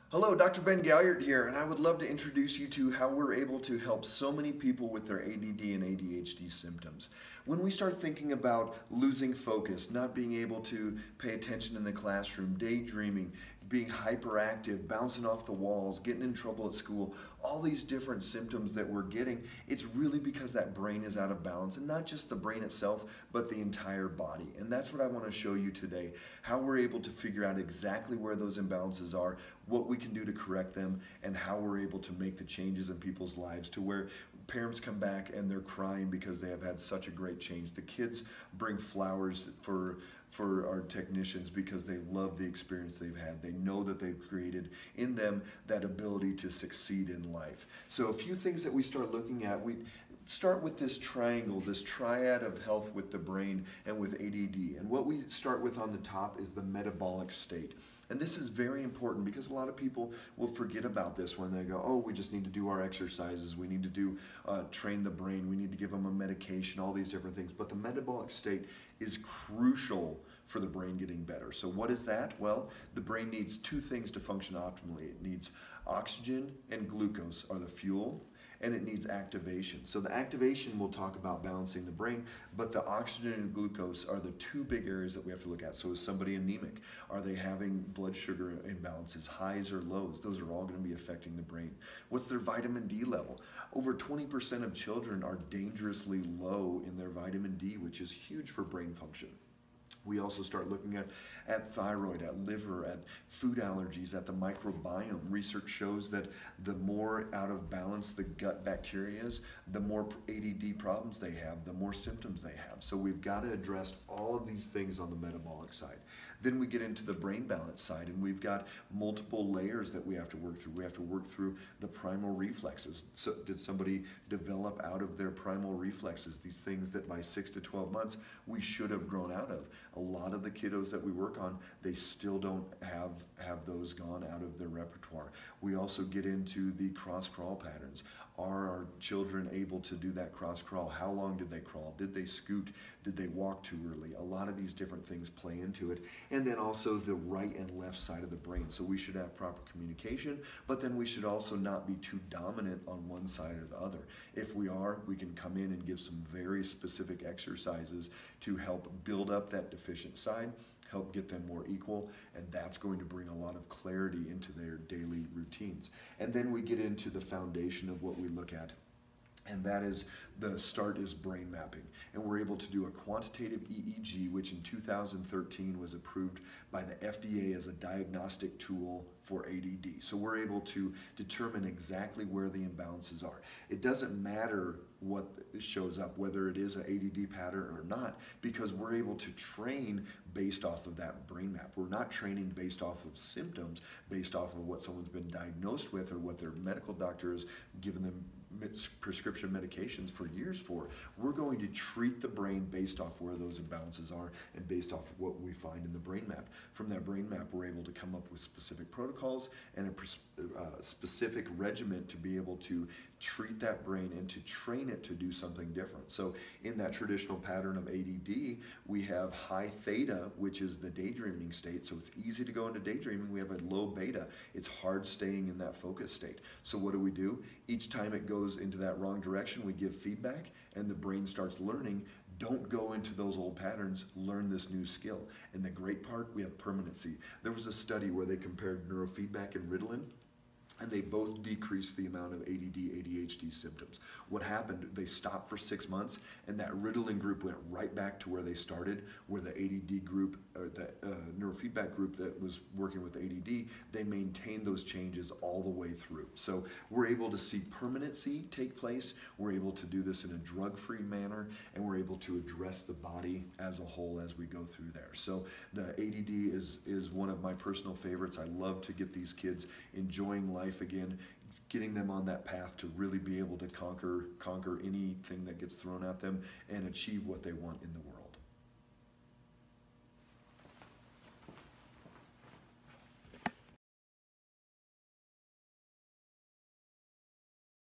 Hello, Dr. Ben Galliard here, and I would love to introduce you to how we're able to help so many people with their ADD and ADHD symptoms. When we start thinking about losing focus, not being able to pay attention in the classroom, daydreaming, being hyperactive, bouncing off the walls, getting in trouble at school, all these different symptoms that we're getting, it's really because that brain is out of balance, and not just the brain itself, but the entire body. And that's what I want to show you today, how we're able to figure out exactly where those imbalances are, what we can do to correct them, and how we're able to make the changes in people's lives to where parents come back and they're crying because they have had such a great change. The kids bring flowers for our technicians because they love the experience they've had. They know that they've created in them that ability to succeed in life. So a few things that we start looking at, we start with this triangle, this triad of health with the brain and with ADD. And what we start with on the top is the metabolic state. And this is very important because a lot of people will forget about this when they go, oh, we just need to do our exercises, we need to do train the brain, we need to give them a medication, all these different things. But the metabolic state is crucial for the brain getting better. So what is that? Well, the brain needs two things to function optimally. It needs oxygen and glucose are the fuel, and it needs activation. So the activation will talk about balancing the brain, but the oxygen and glucose are the two big areas that we have to look at. So is somebody anemic? Are they having blood sugar imbalances, highs or lows? Those are all going to be affecting the brain. What's their vitamin D level? Over 20% of children are dangerously low in their vitamin D, which is huge for brain function. We also start looking at thyroid, at liver, at food allergies, at the microbiome. Research shows that the more out of balance the gut bacteria is, the more ADD problems they have, the more symptoms they have. So we've got to address all of these things on the metabolic side. Then we get into the brain balance side, and we've got multiple layers that we have to work through. We have to work through the primal reflexes. So did somebody develop out of their primal reflexes, these things that by 6 to 12 months we should have grown out of? A lot of the kiddos that we work on, they still don't have those gone out of their repertoire. We also get into the cross crawl patterns. Are our children able to do that cross crawl? How long did they crawl? Did they scoot? Did they walk too early? A lot of these different things play into it. And then also the right and left side of the brain. So we should have proper communication, but then we should also not be too dominant on one side or the other. If we are, we can come in and give some very specific exercises to help build up that deficient side, help get them more equal, and that's going to bring a lot of clarity into their daily routines. And then we get into the foundation of what we look at, and that is the start is brain mapping. And we're able to do a quantitative EEG, which in 2013 was approved by the FDA as a diagnostic tool for ADD. So we're able to determine exactly where the imbalances are. It doesn't matter what shows up, whether it is an ADD pattern or not, because we're able to train based off of that brain map. We're not training based off of symptoms, based off of what someone's been diagnosed with or what their medical doctor has given them prescription medications for years for. We're going to treat the brain based off where those imbalances are and based off of what we find in the brain map. From that brain map, we're able to come up with specific protocols and a specific regimen to be able to treat that brain and to train it to do something different. So in that traditional pattern of ADD, we have high theta, which is the daydreaming state. So it's easy to go into daydreaming. We have a low beta. It's hard staying in that focus state. So what do? Each time it goes into that wrong direction, we give feedback and the brain starts learning. Don't go into those old patterns, learn this new skill. And the great part, we have permanency. There was a study where they compared neurofeedback and Ritalin, and they both decreased the amount of ADD, ADHD symptoms. What happened, they stopped for 6 months, and that Ritalin group went right back to where they started, where the ADD group, or the neurofeedback group that was working with ADD, they maintained those changes all the way through. So we're able to see permanency take place, we're able to do this in a drug-free manner, and we're able to address the body as a whole as we go through there. So the ADD is one of my personal favorites. I love to get these kids enjoying life again, getting them on that path to really be able to conquer anything that gets thrown at them and achieve what they want in the world.